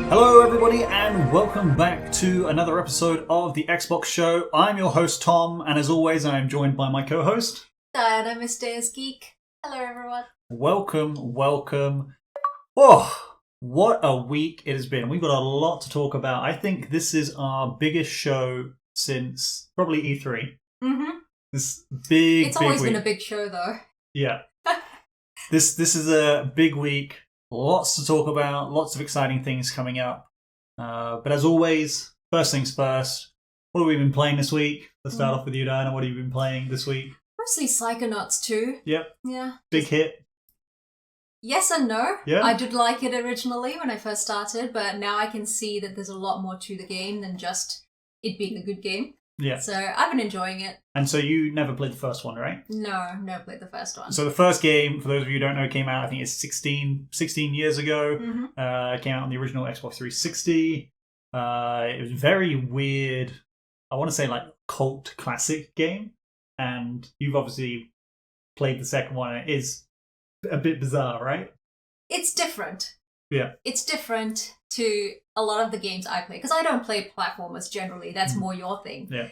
Hello everybody and welcome back to another episode of the Xbox Show. I'm your host Tom, and as always I am joined by my co-host Diana, Miss Deus Geek. Hello everyone. Welcome. Oh, what a week it has been. We've got a lot to talk about. I think this is our biggest show since probably E3. Mm-hmm. This big It's always week. been a big show though. Yeah. This is a big week. Lots to talk about, lots of exciting things coming up. But as always, first things first, what have we been playing this week? Let's start off with you, Diana. What have you been playing this week? Mostly Psychonauts 2. Yep. Yeah. Big hit. Yes and no. Yeah. I did like it originally when I first started, but now I can see that there's a lot more to the game than just it being a good game. Yeah. So I've been enjoying it. And so you never played the first one, right? No, never played the first one. So the first game, for those of you who don't know, came out, I think it's 16 years ago. Mm-hmm. It came out on the original Xbox 360. It was very weird. I want to say like cult classic game. And you've obviously played the second one. And it is a bit bizarre, right? It's different. Yeah. It's different to a lot of the games I play, because I don't play platformers generally. That's more your thing. Yeah.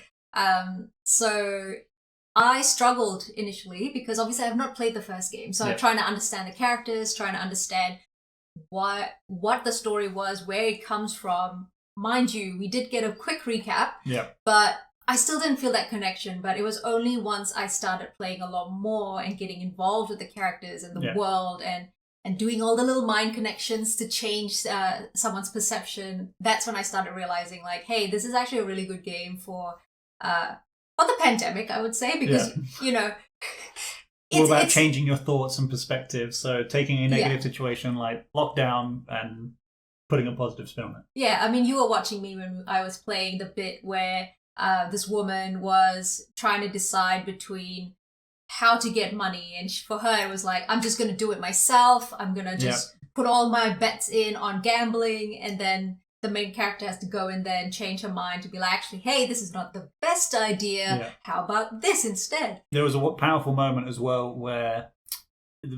So I struggled initially because obviously I've not played the first game. So I'm trying to understand the characters, trying to understand what the story was, where it comes from. Mind you, we did get a quick recap. Yeah. But I still didn't feel that connection. But it was only once I started playing a lot more and getting involved with the characters and the world and doing all the little mind connections to change someone's perception, that's when I started realizing, like, hey, this is actually a really good game for the pandemic, I would say, because, you know... It's all about changing your thoughts and perspectives, so taking a negative situation like lockdown and putting a positive spin on it. Yeah, I mean, you were watching me when I was playing the bit where this woman was trying to decide between how to get money, and for her it was like, I'm just going to do it myself, I'm going to just put all my bets in on gambling, and then the main character has to go in there and change her mind to be like, actually, hey, this is not the best idea, how about this instead? There was a powerful moment as well where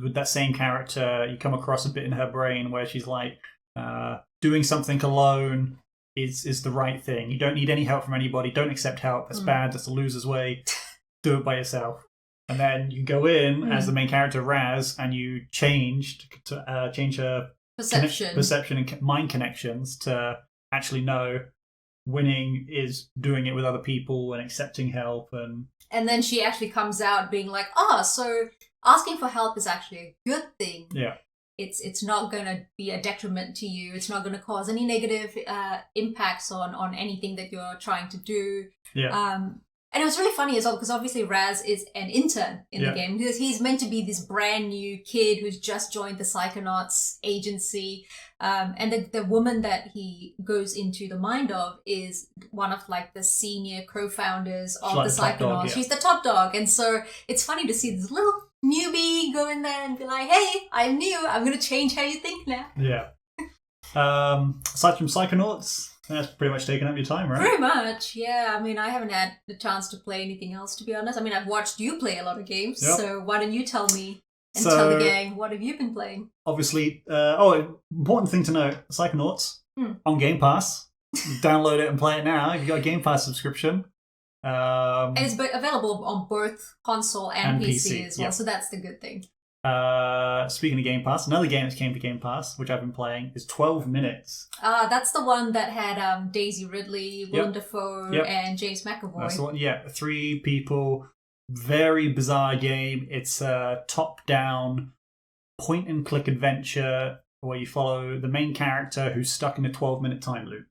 with that same character you come across a bit in her brain where she's like, doing something alone is the right thing, you don't need any help from anybody, don't accept help, that's bad, that's the loser's way, do it by yourself. And then you go in as the main character, Raz, and you change her perception and mind connections to actually know winning is doing it with other people and accepting help. And then she actually comes out being like, so asking for help is actually a good thing. Yeah. It's not going to be a detriment to you. It's not going to cause any negative impacts on anything that you're trying to do. Yeah. And it was really funny as well, because obviously Raz is an intern in the game, because he's meant to be this brand new kid who's just joined the Psychonauts agency. And the woman that he goes into the mind of is one of like the senior co-founders of the Psychonauts. She's the top dog. And so it's funny to see this little newbie go in there and be like, hey, I'm new, I'm going to change how you think now. Yeah. Aside from Psychonauts, that's pretty much taken up your time, right? Pretty much, yeah. I mean, I haven't had the chance to play anything else, to be honest. I mean, I've watched you play a lot of games, so why don't you tell me and tell the gang, what have you been playing? Obviously, important thing to note, Psychonauts on Game Pass. Download it and play it now if you've got a Game Pass subscription. And it's available on both console and PC as well, so that's the good thing. Speaking of Game Pass, another game that came to Game Pass, which I've been playing, is 12 Minutes. That's the one that had Daisy Ridley, Willem Dafoe, and James McAvoy. That's the one, 3 people. Very bizarre game. It's a top-down, point-and-click adventure where you follow the main character who's stuck in a 12-minute time loop.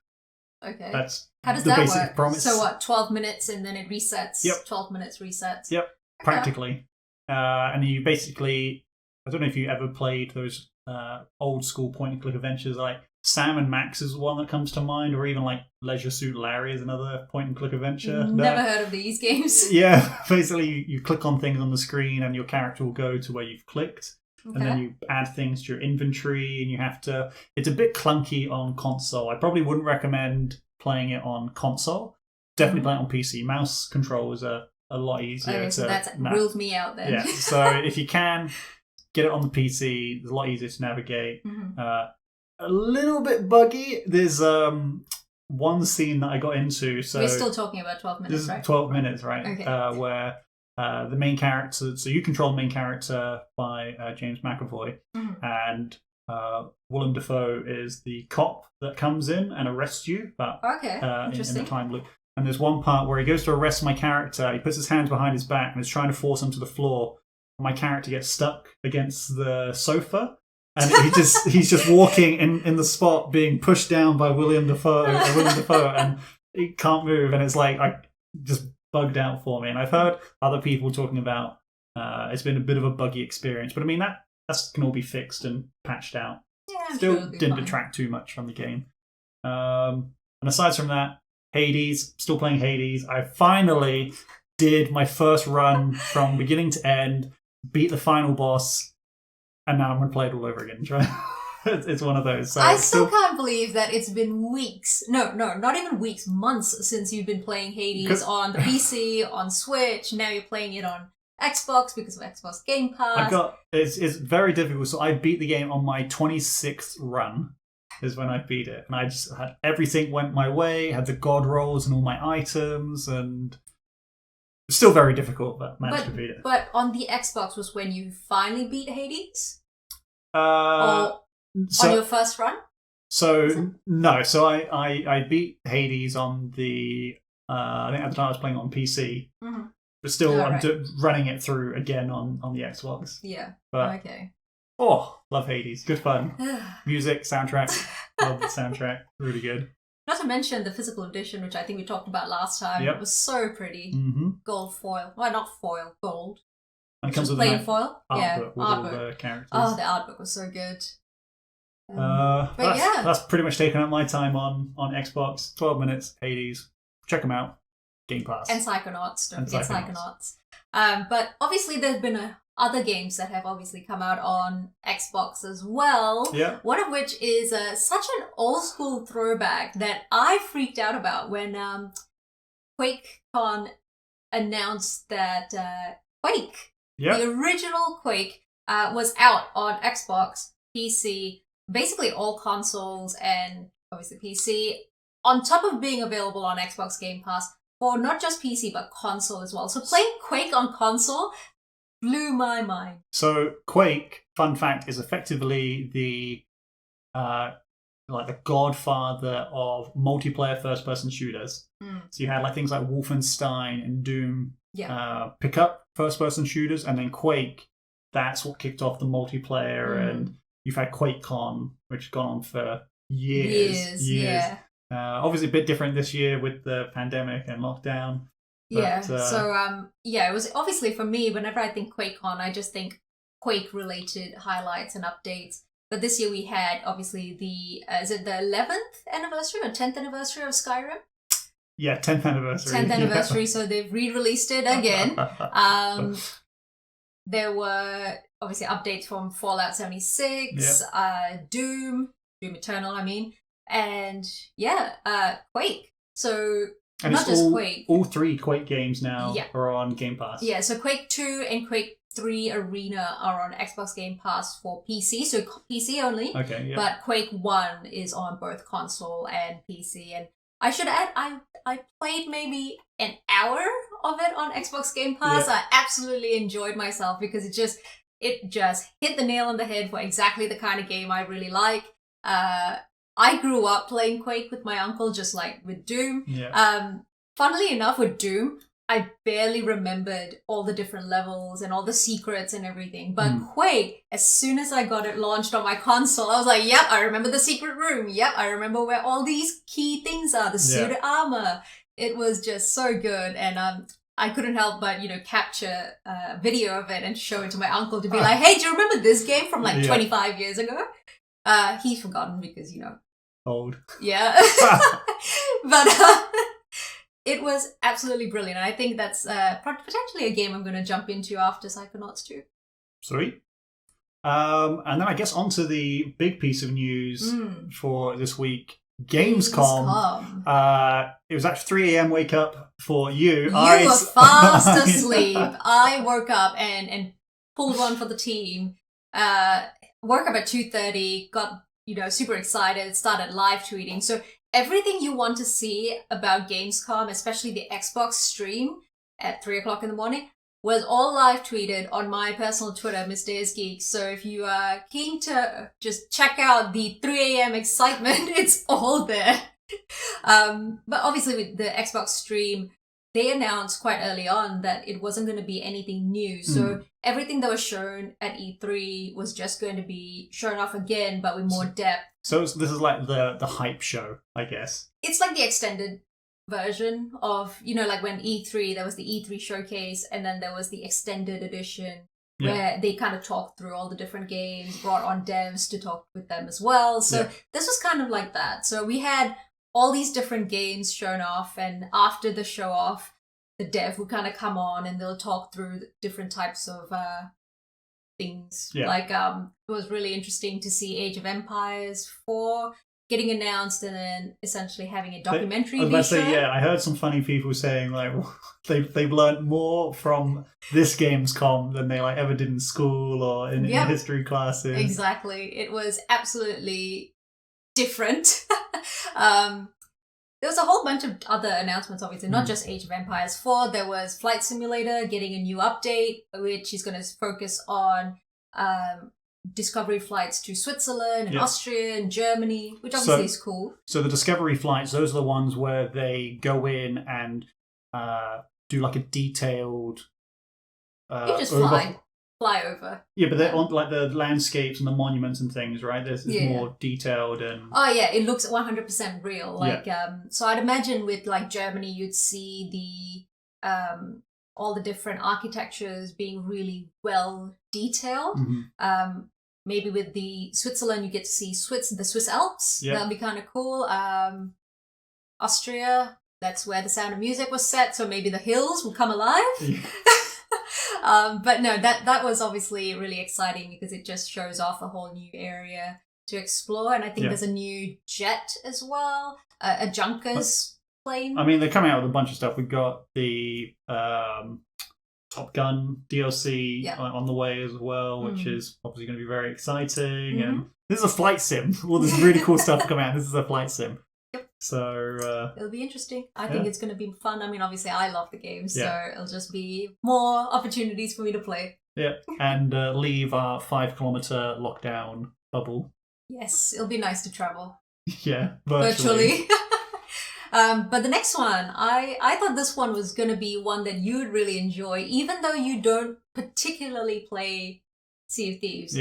Okay. That's how does the that basic work? Promise. So what, 12 minutes and then it resets? Yep. 12 minutes resets? Yep, practically. And you basically, I don't know if you ever played those old school point and click adventures, like Sam and Max is one that comes to mind, or even like Leisure Suit Larry is another point and click adventure. Never heard of these games. Yeah, basically you click on things on the screen and your character will go to where you've clicked. Okay. And then you add things to your inventory and you have to... It's a bit clunky on console. I probably wouldn't recommend playing it on console. Definitely play it on PC. Mouse controls are a lot easier. Okay, so that's ruled me out then. Yeah, so if you can, get it on the PC. It's a lot easier to navigate. a little bit buggy. There's one scene that I got into. So we're still talking about 12 minutes, this is right? 12 minutes, right? Okay. Where the main character, so you control the main character by James McAvoy, and Willem Dafoe is the cop that comes in and arrests you. But interesting. In the time loop. And there's one part where he goes to arrest my character. He puts his hands behind his back and is trying to force him to the floor. My character gets stuck against the sofa. And he's just walking in the spot, being pushed down by Willem Dafoe, and he can't move. And it's like, I just bugged out for me. And I've heard other people talking about it's been a bit of a buggy experience. But I mean, that can all be fixed and patched out. Yeah, Still didn't detract too much from the game. And aside from that, Hades, still playing Hades. I finally did my first run from beginning to end, beat the final boss, and now I'm going to play it all over again. It's one of those. So I still can't believe that it's been weeks. No, not even weeks, months since you've been playing Hades on the PC, on Switch. Now you're playing it on Xbox because of Xbox Game Pass. It's very difficult. So I beat the game on my 26th run. Is when I beat it, and I just had everything went my way. Had the god rolls and all my items, and it's still very difficult, but managed to beat it. But on the Xbox was when you finally beat Hades, or on your first run. So no, so I beat Hades on the I think at the time I was playing on PC, but still I'm running it through again on the Xbox. Yeah. But, okay. Oh, love Hades. Good fun. Music, soundtrack. Love the soundtrack. Really good. Not to mention the physical edition, which I think we talked about last time. Yep. It was so pretty. Gold foil. Well, not foil, gold. And it comes with plain foil. Artbook with all the characters. Oh, the artbook was so good. That's pretty much taken up my time on Xbox. 12 minutes, Hades. Check them out. Game Pass. And Psychonauts. Don't forget Psychonauts. But obviously there's been other games that have obviously come out on Xbox as well. Yeah. One of which is such an old school throwback that I freaked out about when QuakeCon announced that Quake, the original Quake, was out on Xbox, PC, basically all consoles and obviously PC, on top of being available on Xbox Game Pass for not just PC but console as well. So playing Quake on console blew my mind. So Quake, fun fact, is effectively the godfather of multiplayer first-person shooters. So you had things like Wolfenstein and Doom pick up first-person shooters, and then Quake, that's what kicked off the multiplayer. And you've had QuakeCon, which has gone on for years. Yeah. Obviously a bit different this year with the pandemic and lockdown. But, it was obviously for me, whenever I think QuakeCon, I just think Quake-related highlights and updates. But this year we had, obviously, is it the 11th anniversary or 10th anniversary of Skyrim? Yeah, 10th anniversary. 10th anniversary, so they've re-released it again. There were, obviously, updates from Fallout 76, Doom Eternal, and, Quake. So... And not just Quake. All three Quake games now are on Game Pass. Yeah, so Quake 2 and Quake 3 Arena are on Xbox Game Pass for PC, so PC only. Okay, yeah. But Quake 1 is on both console and PC. And I should add, I played maybe an hour of it on Xbox Game Pass. I absolutely enjoyed myself because it just hit the nail on the head for exactly the kind of game I really like. I grew up playing Quake with my uncle, just like with Doom. Yeah. Funnily enough, with Doom, I barely remembered all the different levels and all the secrets and everything. But Quake, as soon as I got it launched on my console, I was like, yep, I remember the secret room. Yep, I remember where all these key things are, the suited armor. It was just so good. And I couldn't help but, capture a video of it and show it to my uncle to be like, hey, do you remember this game from 25 years ago? He's forgotten because, old. Yeah. But it was absolutely brilliant. I think that's potentially a game I'm going to jump into after Psychonauts 2. Sweet. And then I guess onto the big piece of news for this week. Gamescom. It was actually 3 a.m. wake up for you. You were fast asleep. I woke up and pulled one for the team. Woke up at 2:30, got super excited, started live tweeting. So everything you want to see about Gamescom, especially the Xbox stream at 3:00 in the morning, was all live tweeted on my personal Twitter, Mr. Is Geek. So if you are keen to just check out the 3 a.m. excitement, it's all there. But obviously with the Xbox stream, they announced quite early on that it wasn't going to be anything new. So everything that was shown at E3 was just going to be shown off again, but with more depth. So this is like the hype show, I guess. It's like the extended version of, like when E3, there was the E3 showcase, and then there was the extended edition where they kind of talked through all the different games, brought on devs to talk with them as well. So this was kind of like that. So we had all these different games shown off, and after the show off, the dev will kind of come on and they'll talk through different types of things. Like it was really interesting to see Age of Empires 4 getting announced, and then essentially having a documentary. I heard some funny people saying like they've learned more from this Gamescom than they ever did in school or in history classes. Exactly, it was absolutely different. There was a whole bunch of other announcements, obviously, not just Age of Empires 4. There was Flight Simulator getting a new update, which is going to focus on discovery flights to Switzerland and Austria and Germany, which obviously is cool. So the discovery flights, those are the ones where they go in and do like a detailed... you just fly over. Yeah, but they're on like the landscapes and the monuments and things, right? It's more detailed and... Oh yeah, it looks 100% real. So I'd imagine with like Germany, you'd see the all the different architectures being really well detailed. Maybe with the Switzerland, you get to see the Swiss Alps. That'll be kind of cool. Austria, that's where The Sound of Music was set, so maybe the hills will come alive. But no, that was obviously really exciting because it just shows off a whole new area to explore. And I think there's a new jet as well, a Junkers plane. I mean, they're coming out with a bunch of stuff. We've got the Top Gun DLC on the way as well, which is obviously going to be very exciting. And this is a flight sim. All this really cool stuff coming out. This is a flight sim. So it'll be interesting. I think it's going to be fun. I mean, obviously I love the game, so it'll just be more opportunities for me to play. And leave our 5-kilometer lockdown bubble. Yes, it'll be nice to travel. Virtually. But the next one, I thought this one was going to be one that you'd really enjoy, even though you don't particularly play Sea of Thieves.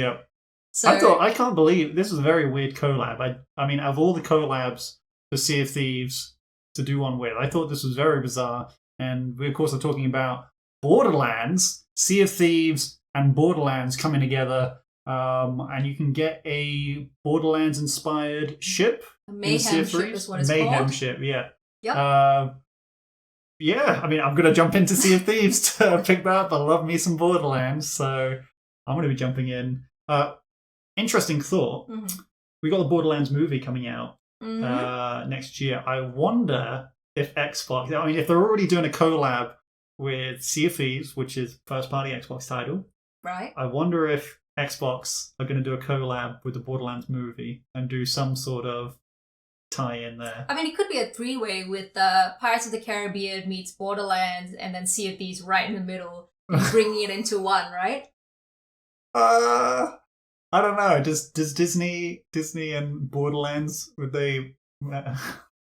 So I can't believe this was a very weird collab. I mean, of all the collabs for Sea of Thieves to do one with, I thought this was very bizarre. And we, of course, are talking about Borderlands, Sea of Thieves, and Borderlands coming together. And you can get a Borderlands-inspired ship. A Mayhem ship is what it's called. Mayhem ship, I mean, I'm going to jump into Sea of Thieves to pick that up. I love me some Borderlands, so I'm going to be jumping in. Interesting thought. We got the Borderlands movie coming out next year. I wonder if Xbox... I mean, if they're already doing a collab with Sea of Thieves, which is first-party Xbox title, right? I wonder if Xbox are going to do a collab with the Borderlands movie and do some sort of tie-in there. I mean, it could be a three-way with Pirates of the Caribbean meets Borderlands and then Sea of Thieves right in the middle, bringing it into one, right? I don't know. Does Disney and Borderlands, would they...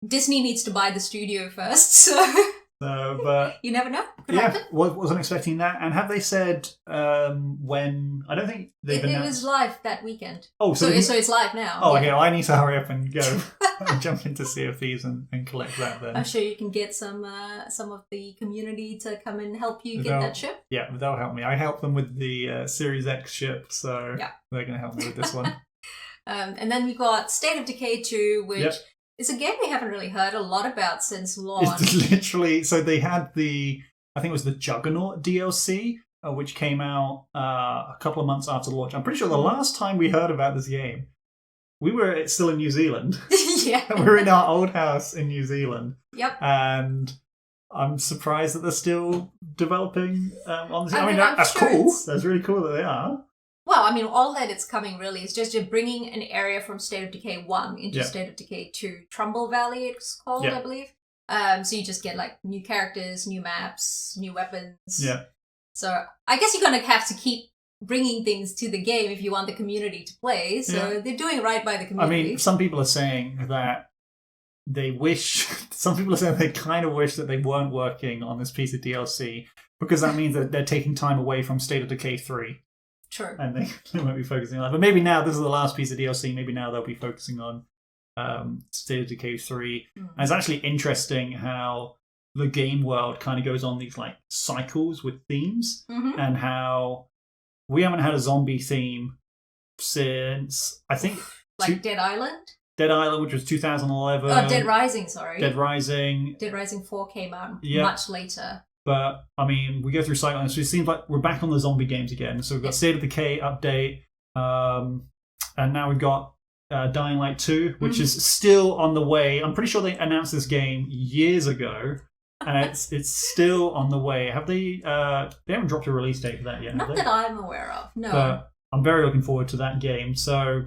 Disney needs to buy the studio first, so... but you never know. Could happen. Wasn't expecting that. And have they said when? I don't think they've announced. It was live that weekend. Oh, so it's live now. Oh, okay. Well, I need to hurry up and go and jump into Sea of Thieves and collect that then. I'm sure you can get some of the community to come and help you get that ship. Yeah, they'll help me. I help them with the Series X ship, so they're going to help me with this one. And then we got State of Decay 2, which... It's a game we haven't really heard a lot about since launch. It's literally... So they had I think it was the Juggernaut DLC, which came out a couple of months after launch. I'm pretty sure the last time we heard about this game, we were still in New Zealand. We were in our old house in New Zealand. And I'm surprised that they're still developing on this. I mean, that's cool. That's really cool that they are. Well, I mean, all that it's coming really is just you're bringing an area from State of Decay 1 into State of Decay 2. Trumbull Valley, it's called, I believe. So you just get like new characters, new maps, new weapons. Yeah. So I guess you're going to have to keep bringing things to the game if you want the community to play. So they're doing right by the community. I mean, some people are saying that some people are saying they kind of wish that they weren't working on this piece of DLC because that means that they're taking time away from State of Decay 3. True. And they won't be focusing on that. But maybe now, this is the last piece of DLC, maybe now they'll be focusing on State of Decay 3. And it's actually interesting how the game world kind of goes on these like cycles with themes and how we haven't had a zombie theme since, I think... Dead Island? Dead Island, which was 2011. Oh, Dead Rising, sorry. Dead Rising. Dead Rising 4 came out much later. But, I mean, we go through cycles, so it seems like we're back on the zombie games again. So we've got State of Decay update, and now we've got Dying Light 2, which is still on the way. I'm pretty sure they announced this game years ago, and it's still on the way. Have they haven't dropped a release date for that yet, have Not they? that I'm aware of, no. But I'm very looking forward to that game. So,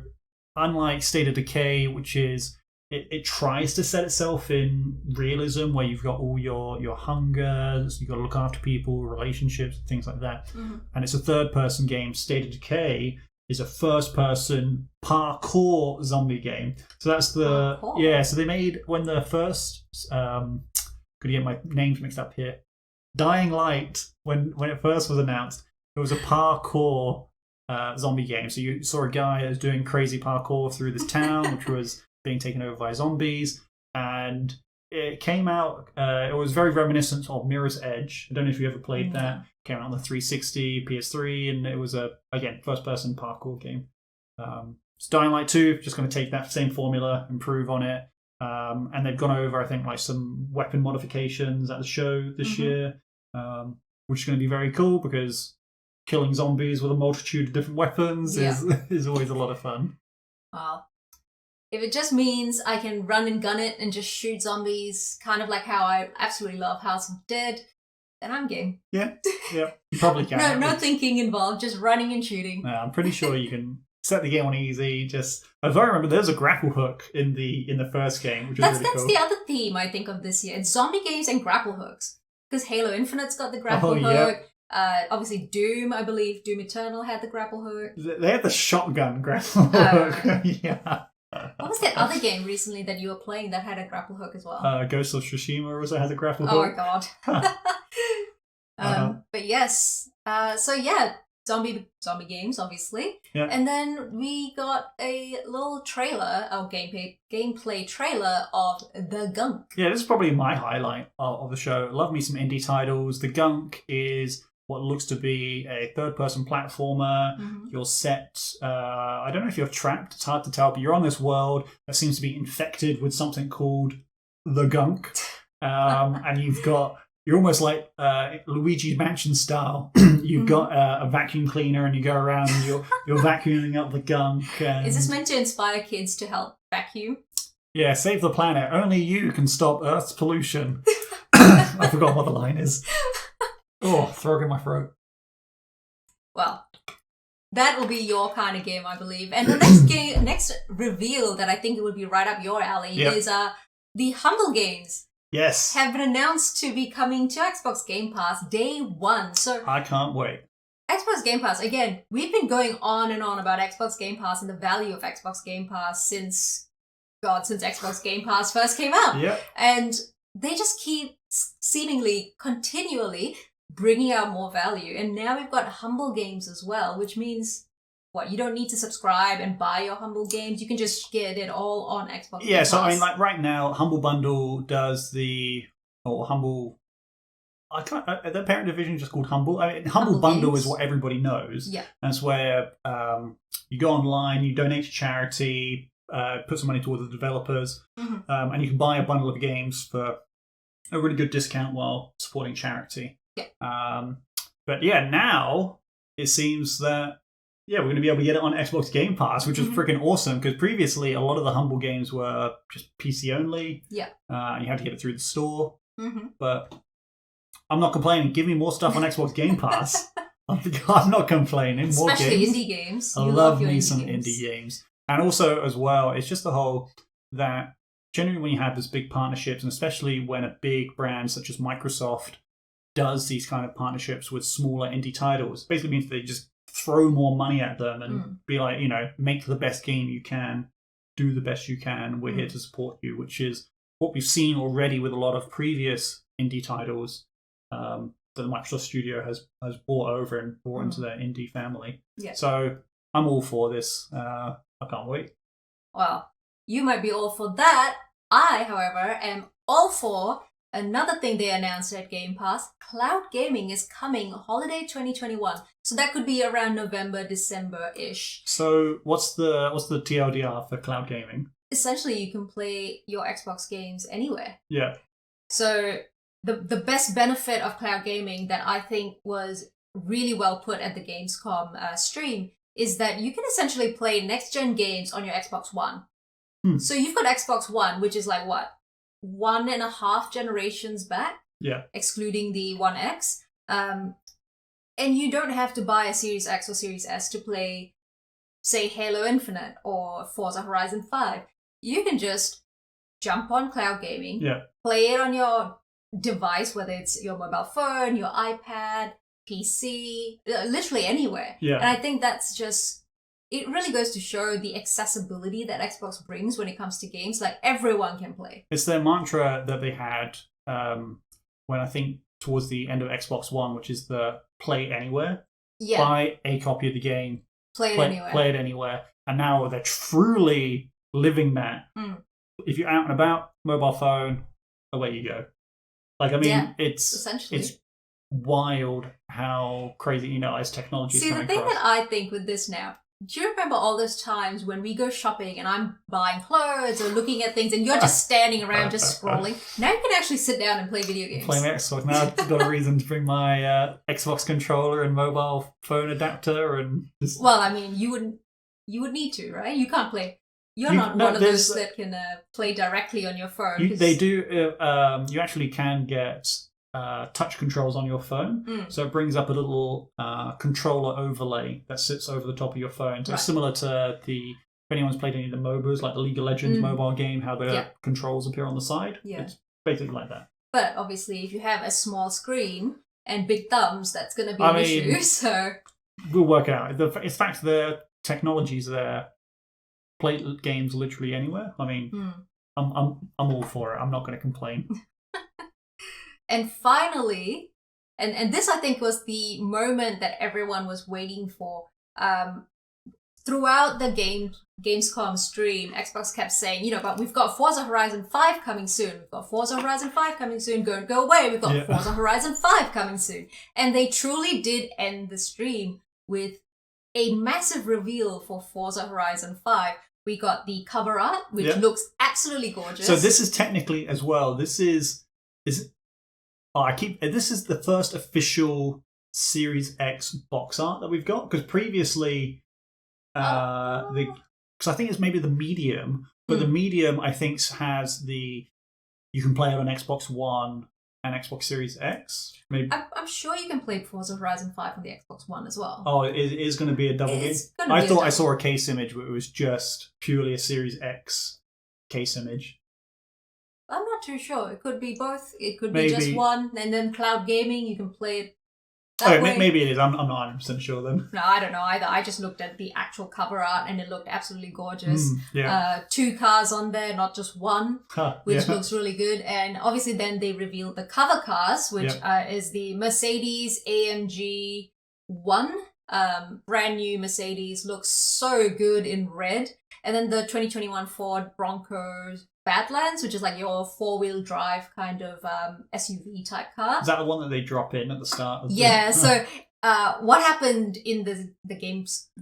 unlike State of Decay, which is... It tries to set itself in realism where you've got all your hunger, so you've got to look after people, relationships, things like that. And it's a third-person game. State of Decay is a first-person parkour zombie game. So that's the... Parkour. Yeah, so they made... When the first... could get my names mixed up here. Dying Light, when it first was announced, it was a parkour zombie game. So you saw a guy that was doing crazy parkour through this town, which was... being taken over by zombies, and it came out, it was very reminiscent of Mirror's Edge. I don't know if you ever played that. It came out on the 360, PS3, and it was a, again, first-person parkour game. It's Dying Light 2, just going to take that same formula, improve on it, and they've gone over, I think, like some weapon modifications at the show this year, which is going to be very cool, because killing zombies with a multitude of different weapons is always a lot of fun. Wow. If it just means I can run and gun it and just shoot zombies, kind of like how I absolutely love House of Dead, then I'm game. Yeah, you probably can. No thinking involved, just running and shooting. I'm pretty sure you can set the game on easy. Just, if I remember, there's a grapple hook in the first game, which is really cool. That's the other theme I think of this year. It's zombie games and grapple hooks. Because Halo Infinite's got the grapple hook. Obviously Doom, I believe, Doom Eternal had the grapple hook. They had the shotgun grapple hook. Yeah. What was that other game recently that you were playing that had a grapple hook as well? Ghost of Tsushima also has a grapple hook. Oh my god. But yes. So yeah, zombie games, obviously. Yeah. And then we got a little trailer, or gameplay trailer of The Gunk. Yeah, this is probably my highlight of the show. Love me some indie titles. The Gunk is what looks to be a third-person platformer. You're set... I don't know if you're trapped. It's hard to tell, but you're on this world that seems to be infected with something called the Gunk. And you're almost like Luigi's Mansion style. You've got a vacuum cleaner and you go around and you're vacuuming up the gunk. And... Is this meant to inspire kids to help vacuum? Yeah, save the planet. Only you can stop Earth's pollution. I forgot what the line is. Oh, frog in my throat. Well, that will be your kind of game, I believe. And the next reveal that I think it would be right up your alley is the Humble Games. Yes. Have been announced to be coming to Xbox Game Pass day one. So I can't wait. Xbox Game Pass, again, we've been going on and on about Xbox Game Pass and the value of Xbox Game Pass since Xbox Game Pass first came out. Yep. And they just keep seemingly continually bringing out more value. And now we've got Humble Games as well, which means, you don't need to subscribe and buy your Humble Games. You can just get it all on Xbox Game Pass. So I mean, like right now, Humble Bundle does Humble... the parent division is just called Humble. I mean, Humble Bundle Games is what everybody knows. Yeah. That's where you go online, you donate to charity, put some money towards the developers, and you can buy a bundle of games for a really good discount while supporting charity. Yeah. But yeah, now it seems that we're going to be able to get it on Xbox Game Pass, which is freaking awesome, because previously a lot of the Humble games were just PC only. Yeah. You had to get it through the store. But I'm not complaining. Give me more stuff on Xbox Game Pass. I'm not complaining. More Especially games. indie games. I You love your me indie some games. indie games. And also, as well, it's just the whole that generally when you have these big partnerships, and especially when a big brand such as Microsoft does these kind of partnerships with smaller indie titles, basically means they just throw more money at them and be like, make the best game you can, do the best you can, we're here to support you, which is what we've seen already with a lot of previous indie titles that the Microsoft studio has brought over and brought into their indie family. Yeah. So I'm all for this. I can't wait. Well, you might be all for that. I, however, am all for another thing they announced at Game Pass. Cloud gaming is coming holiday 2021. So that could be around November, December-ish. So what's the TLDR for cloud gaming? Essentially, you can play your Xbox games anywhere. Yeah. So the best benefit of cloud gaming that I think was really well put at the Gamescom stream is that you can essentially play next-gen games on your Xbox One. So you've got Xbox One, which is like, what, 1.5 generations back? Yeah. Excluding the One X. And you don't have to buy a Series X or Series S to play, say, Halo Infinite or Forza Horizon 5. You can just jump on cloud gaming, play it on your device, whether it's your mobile phone, your iPad, PC, literally anywhere. Yeah. And I think that's just, it really goes to show the accessibility that Xbox brings when it comes to games. Like, everyone can play. It's their mantra that they had when I think towards the end of Xbox One, which is the play anywhere. Yeah. Buy a copy of the game. Play it anywhere. And now they're truly living that. If you're out and about, mobile phone, away you go. Like, I mean, it's wild how crazy, as technology is coming across. See, the thing that I think with this now, do you remember all those times when we go shopping and I'm buying clothes or looking at things and you're just standing around just scrolling? Now you can actually sit down and play video games. Play my Xbox. Now I've got a reason to bring my Xbox controller and mobile phone adapter and just... Well, I mean, you would need to, right? You can't play. You're not one of those that can play directly on your phone. They do. You actually can get touch controls on your phone. So it brings up a little controller overlay that sits over the top of your phone. So it's similar to if anyone's played any of the MOBAs, like the League of Legends mobile game, how the controls appear on the side. Yeah. It's basically like that. But obviously, if you have a small screen and big thumbs, that's going to be an issue. So we'll work out. In fact, the technology's there. Play games literally anywhere. I mean, I'm all for it. I'm not going to complain. And finally, and this I think was the moment that everyone was waiting for. Throughout the Gamescom stream, Xbox kept saying, but we've got Forza Horizon 5 coming soon. We've got Forza Horizon 5 coming soon. Go away. We've got Forza Horizon 5 coming soon. And they truly did end the stream with a massive reveal for Forza Horizon 5. We got the cover art, which looks absolutely gorgeous. So this is technically as well. This is this is the first official Series X box art that we've got, because previously, because I think it's maybe the medium, but the medium I think has you can play it on Xbox One and Xbox Series X. Maybe I'm sure you can play Forza Horizon 5 on the Xbox One as well. Oh, it is going to be a double game? I thought I saw a case image where it was just purely a Series X case image. I'm not too sure. It could be both. It could be just one, and then cloud gaming, you can play it that way. Maybe it is. I'm not 100% sure then. No, I don't know either. I just looked at the actual cover art and it looked absolutely gorgeous. 2 cars on there, not just one, which looks really good. And obviously then they revealed the cover cars, which is the Mercedes AMG 1. Brand new Mercedes, looks so good in red. And then the 2021 Ford Broncos Badlands, which is like your 4-wheel drive kind of SUV type car. Is that the one that they drop in at the start? So what happened in the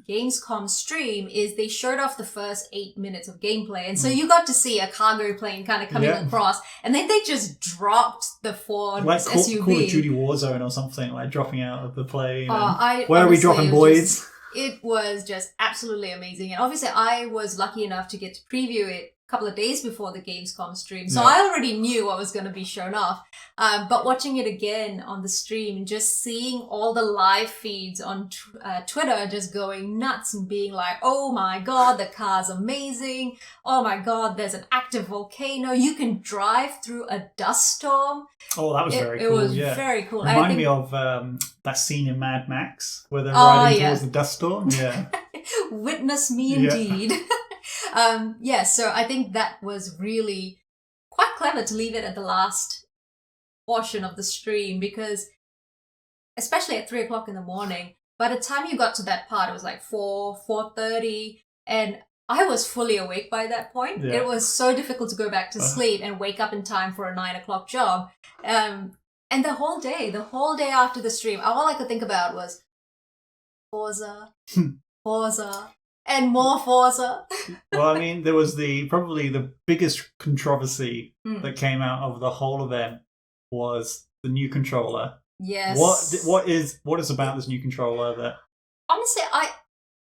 Gamescom stream is they showed off the first 8 minutes of gameplay. And so you got to see a cargo plane kind of coming across. And then they just dropped the Ford SUV. Call of Duty Warzone or something, like dropping out of the plane. Where are we dropping, boys? It was just absolutely amazing. And obviously I was lucky enough to get to preview it couple of days before the Gamescom stream. So I already knew what was going to be shown off. But watching it again on the stream and just seeing all the live feeds on Twitter just going nuts and being like, oh my God, the car's amazing. Oh my God, there's an active volcano. You can drive through a dust storm. Oh, that was very cool. It was very cool. Reminded me of that scene in Mad Max where they're riding towards the dust storm. Yeah. Witness me indeed. So I think that was really quite clever to leave it at the last portion of the stream, because especially at 3 o'clock in the morning, by the time you got to that part, it was like 4:30, and I was fully awake by that point. It was so difficult to go back to sleep and wake up in time for a 9 o'clock job. And the whole day after the stream, all I could think about was Forza, Forza, and more Forza. Well, I mean, there was probably the biggest controversy that came out of the whole event was the new controller. Yes. What is about this new controller that? Honestly,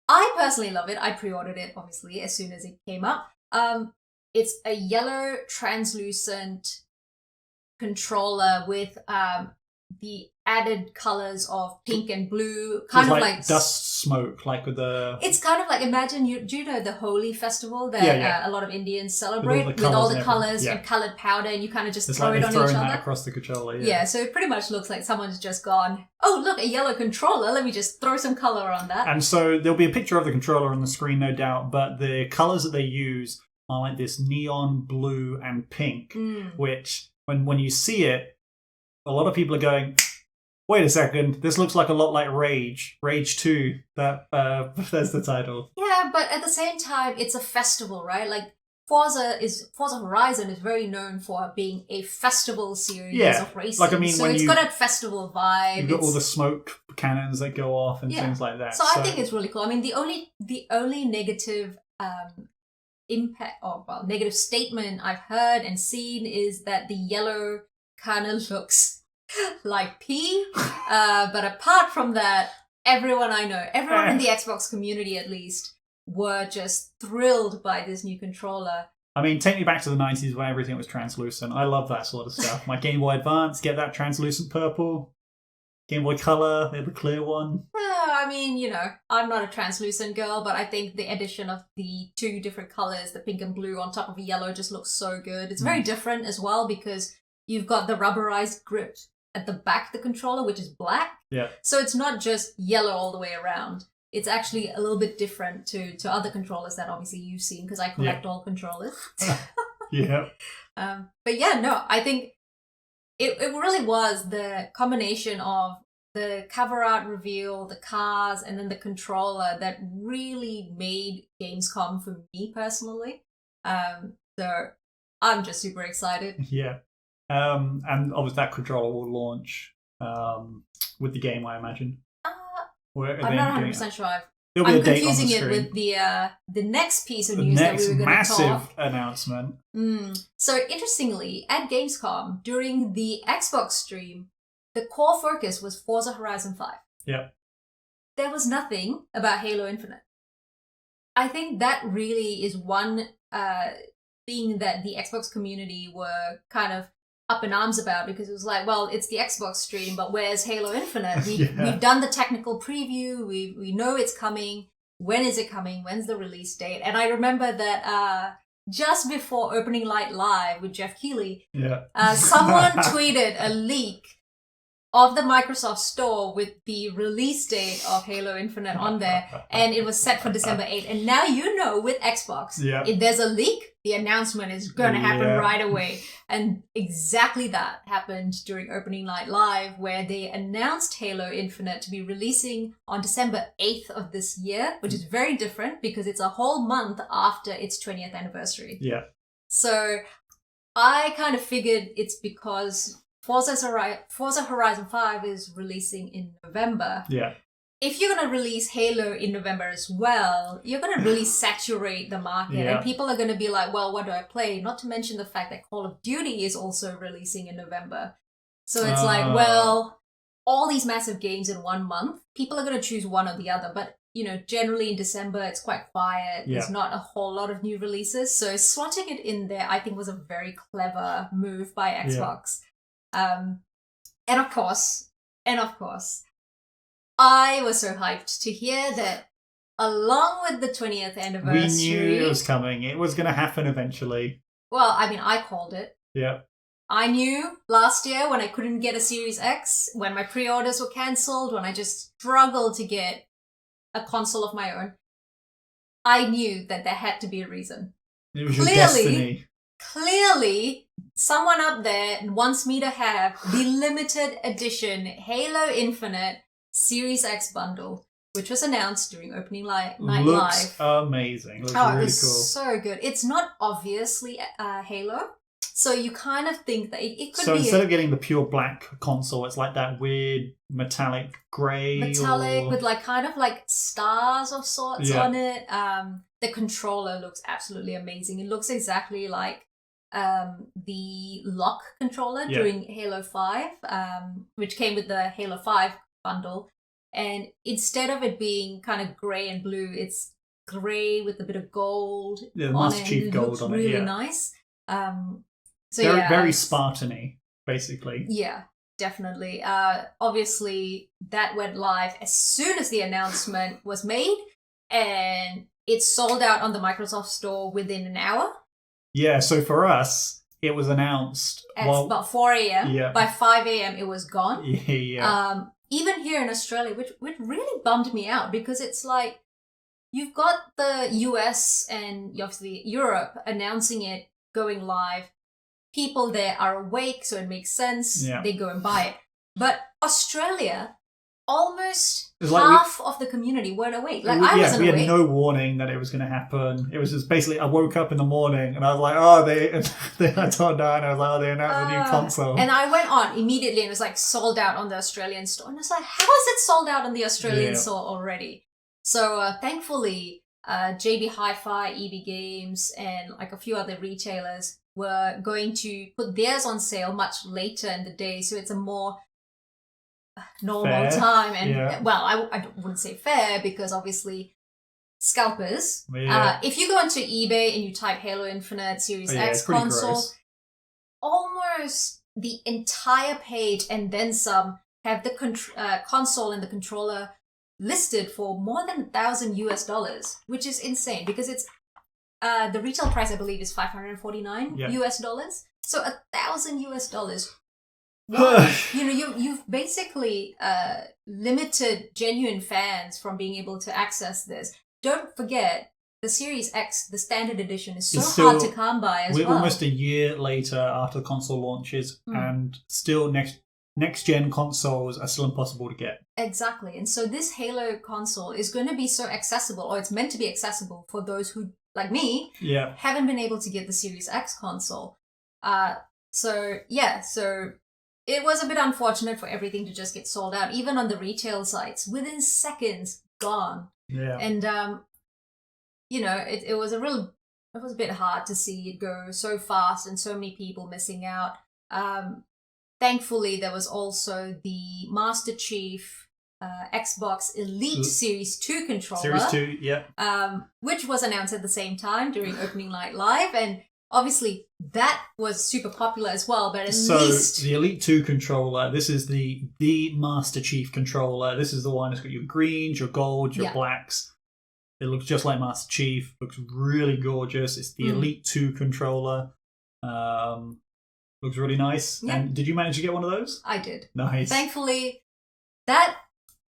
I personally love it. I pre-ordered it obviously as soon as it came up. It's a yellow translucent controller with the added colors of pink and blue, kind of like dust smoke, like with the. It's kind of like, imagine do you know the Holi festival that a lot of Indians celebrate with all the colors and colored powder, and you kind of just throw it on each other. That across the controller. Yeah, so it pretty much looks like someone's just gone, oh look, a yellow controller. Let me just throw some color on that. And so there'll be a picture of the controller on the screen, no doubt, but the colors that they use are like this neon blue and pink, which when you see it, a lot of people are going, wait a second, this looks like a lot like Rage 2, that's the title. Yeah, but at the same time, it's a festival, right? Like, Forza Horizon is very known for being a festival series of racing. Like, I mean, so it's got a festival vibe. You've got all the smoke cannons that go off and things like that. So I think it's really cool. I mean, the only negative impact, or well, negative statement I've heard and seen is that the yellow kind of looks like pee. But apart from that, everyone I know, everyone in the Xbox community at least, were just thrilled by this new controller. I mean, take me back to the 90s when everything was translucent. I love that sort of stuff. My Game Boy Advance, get that translucent purple. Game Boy Color, they had the clear one. I mean, you know, I'm not a translucent girl, but I think the addition of the two different colors, the pink and blue on top of yellow, just looks so good. It's very different as well because you've got the rubberized grip at the back of the controller, which is black. Yeah. So it's not just yellow all the way around. It's actually a little bit different to other controllers that obviously you've seen, because I collect all controllers. Yeah. But yeah, no, I think it really was the combination of the cover art reveal, the cars, and then the controller that really made Gamescom for me personally. So I'm just super excited. Yeah. And obviously that controller will launch with the game, I imagine. I'm not 100% sure. I'm confusing it with the next piece of news that we were going to talk. The next massive announcement. So interestingly, at Gamescom, during the Xbox stream, the core focus was Forza Horizon 5. Yep. There was nothing about Halo Infinite. I think that really is one thing that the Xbox community were kind of up in arms about, because it was like, well, it's the Xbox stream, but where's Halo Infinite? We've done the technical preview. We know it's coming. When is it coming? When's the release date? And I remember that just before Opening Night Live with Jeff Keighley, someone tweeted a leak of the Microsoft Store with the release date of Halo Infinite on there, and it was set for December 8th. And now you know with Xbox, if there's a leak, the announcement is going to happen right away. And exactly that happened during Opening Night Live, where they announced Halo Infinite to be releasing on December 8th of this year, which is very different because it's a whole month after its 20th anniversary. Yeah. So I kind of figured it's because Forza Horizon 5 is releasing in November. Yeah. If you're going to release Halo in November as well, you're going to really saturate the market. Yeah. And people are going to be like, well, what do I play? Not to mention the fact that Call of Duty is also releasing in November. So it's like, well, all these massive games in 1 month, people are going to choose one or the other. But generally in December it's quite quiet. Yeah. There's not a whole lot of new releases. So slotting it in there, I think, was a very clever move by Xbox. And of course, I was so hyped to hear that along with the 20th anniversary... We knew it was coming. It was going to happen eventually. Well, I mean, I called it. Yeah. I knew last year when I couldn't get a Series X, when my pre-orders were cancelled, when I just struggled to get a console of my own, I knew that there had to be a reason. It was your destiny. Clearly, someone up there wants me to have the limited edition Halo Infinite Series X bundle, which was announced during opening night live. Looks amazing. Looks really it was cool. So good. It's not obviously Halo. So you kind of think that it could be... So instead of getting the pure black console, it's like that weird metallic grey. With kind of stars of sorts on it. The controller looks absolutely amazing. It looks exactly like the lock controller during Halo 5, which came with the Halo 5 bundle. And instead of it being kind of grey and blue, it's grey with a bit of gold on it. Chief gold on it. Really nice. Very Spartan-y, basically. Yeah, definitely. Obviously, that went live as soon as the announcement was made, and it sold out on the Microsoft Store within an hour. Yeah, so for us, it was announced at about 4 a.m. Yeah. By 5 a.m., it was gone. Yeah. Even here in Australia, which really bummed me out, because it's like you've got the US and obviously Europe announcing it going live. People there are awake, so it makes sense. Yeah. They go and buy it. But Australia, almost like half of the community weren't awake. I wasn't awake. We had no warning that it was going to happen. It was just basically, I woke up in the morning and I was like, oh, I turned down. I was like, oh, they announced a new console. And I went on immediately and it was sold out on the Australian store. And I was like, how is it sold out on the Australian store already? So thankfully, JB Hi-Fi, EB Games, and a few other retailers were going to put theirs on sale much later in the day, so it's a more normal time. And I wouldn't say fair, because obviously scalpers. If you go onto eBay and you type Halo Infinite Series X console, gross. Almost the entire page and then some have the console and the controller listed for more than $1,000 which is insane, because it's the retail price, I believe, is $549 US. So $1,000 Wow. You've basically limited genuine fans from being able to access this. Don't forget, the Series X, the standard edition, is so hard to come by as well. We're almost a year later after the console launches, and still next gen consoles are still impossible to get. Exactly. And so this Halo console is going to be so accessible, or it's meant to be accessible for those who, like me, haven't been able to get the Series X console. So it was a bit unfortunate for everything to just get sold out, even on the retail sites. Within seconds, gone. Yeah. And it was a bit hard to see it go so fast and so many people missing out. Thankfully, there was also the Master Chief Xbox Elite Series 2 controller. Series 2, yeah. Which was announced at the same time during opening night live, and obviously that was super popular as well. But least the Elite 2 controller, this is the Master Chief controller. This is the one that's got your greens, your golds, your blacks. It looks just like Master Chief. Looks really gorgeous. It's the Elite 2 controller. Looks really nice. Yeah. And did you manage to get one of those? I did. Nice. Thankfully, that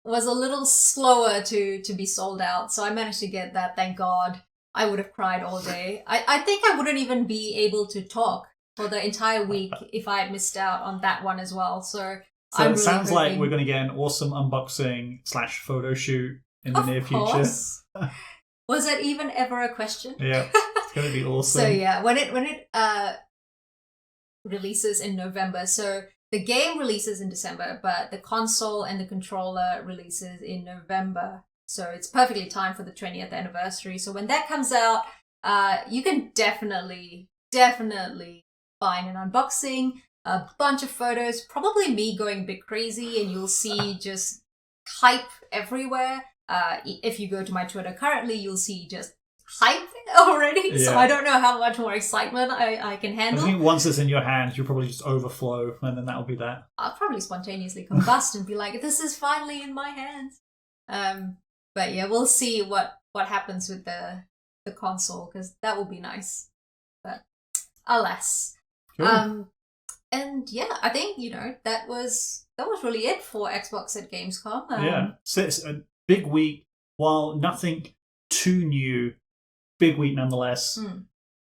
was a little slower to be sold out, so I managed to get that, thank God. I would have cried all day. I think I wouldn't even be able to talk for the entire week if I had missed out on that one as well. So I'm it sounds like we're going to get an awesome unboxing / photo shoot in the near future. Was that even ever a question? Yeah, it's going to be awesome. So yeah, when it releases in November, so the game releases in December, but the console and the controller releases in November. So it's perfectly timed for the 20th anniversary. So when that comes out, you can definitely find an unboxing, a bunch of photos, probably me going a bit crazy, and you'll see just hype everywhere. If you go to my Twitter currently, you'll see just hype already. Yeah. So I don't know how much more excitement I can I handle. think once it's in your hands, you'll probably just overflow, and then that'll be that. I'll probably spontaneously combust and be like, "This is finally in my hands." But yeah, we'll see what happens with the console, because that will be nice. But alas, Cool. and yeah, I think that was really it for Xbox at Gamescom. Yeah, so it's a big week. While nothing too new, big week nonetheless.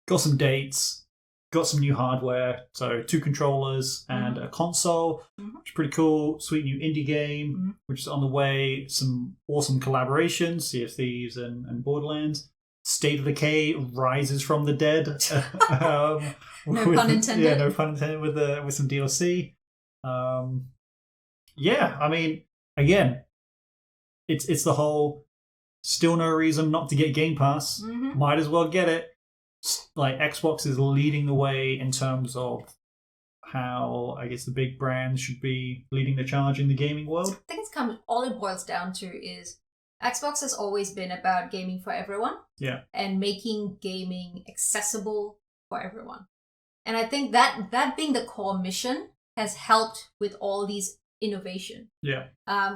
Got some dates, got some new hardware. So 2 controllers and a console, which is pretty cool. Sweet new indie game, which is on the way. Some awesome collaborations, Sea of Thieves and Borderlands. State of Decay rises from the dead. No pun intended. Yeah, no pun intended with some DLC. Yeah, I mean, again, it's the whole still no reason not to get Game Pass. Might as well get it. Like, Xbox is leading the way in terms of how, I guess, the big brands should be leading the charge in the gaming world. I think all it boils down to is Xbox has always been about gaming for everyone. Yeah. And making gaming accessible for everyone. And I think that being the core mission has helped with all these innovation. Yeah.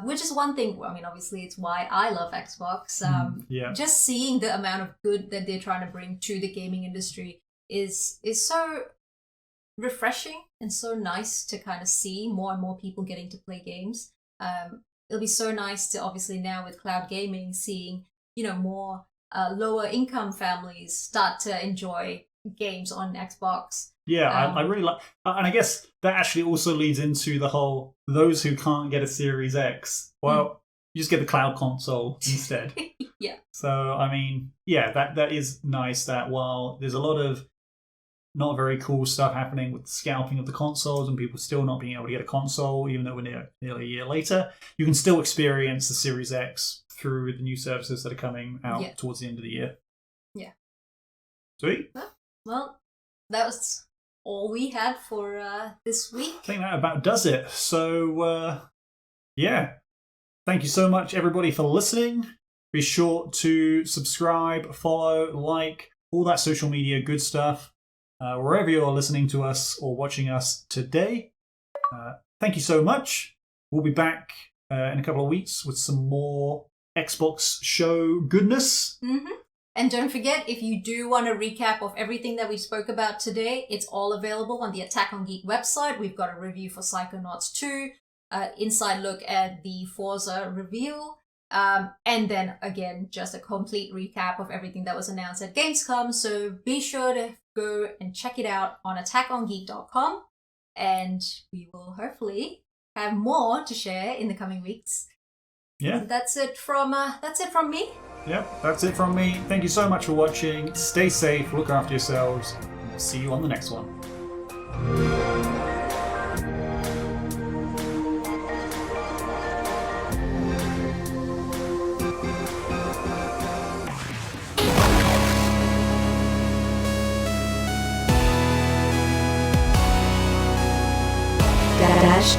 Which is one thing. I mean, obviously, it's why I love Xbox. Yeah. Just seeing the amount of good that they're trying to bring to the gaming industry is so refreshing and so nice to kind of see more and more people getting to play games. It'll be so nice to, obviously, now with cloud gaming, seeing more lower income families start to enjoy games on Xbox. Yeah, I really like, and I guess that actually also leads into the whole, those who can't get a Series X, well, you just get the cloud console instead. Yeah. So, I mean, yeah, that is nice that while there's a lot of not very cool stuff happening with the scalping of the consoles and people still not being able to get a console, even though we're nearly a year later, you can still experience the Series X through the new services that are coming out towards the end of the year. Yeah. Sweet. Well, that was all we had for this week. I think that about does it. So, yeah. Thank you so much, everybody, for listening. Be sure to subscribe, follow, like, all that social media good stuff, wherever you are listening to us or watching us today. Thank you so much. We'll be back in a couple of weeks with some more Xbox show goodness. And don't forget, if you do want a recap of everything that we spoke about today, it's all available on the Attack on Geek website. We've got a review for Psychonauts 2, inside look at the Forza reveal, and then, again, just a complete recap of everything that was announced at Gamescom. So be sure to go and check it out on attackongeek.com, and we will hopefully have more to share in the coming weeks. Yeah. So that's it from me. Yep, that's it from me. Thank you so much for watching. Stay safe, look after yourselves, and we'll see you on the next one.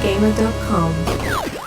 Gamer.com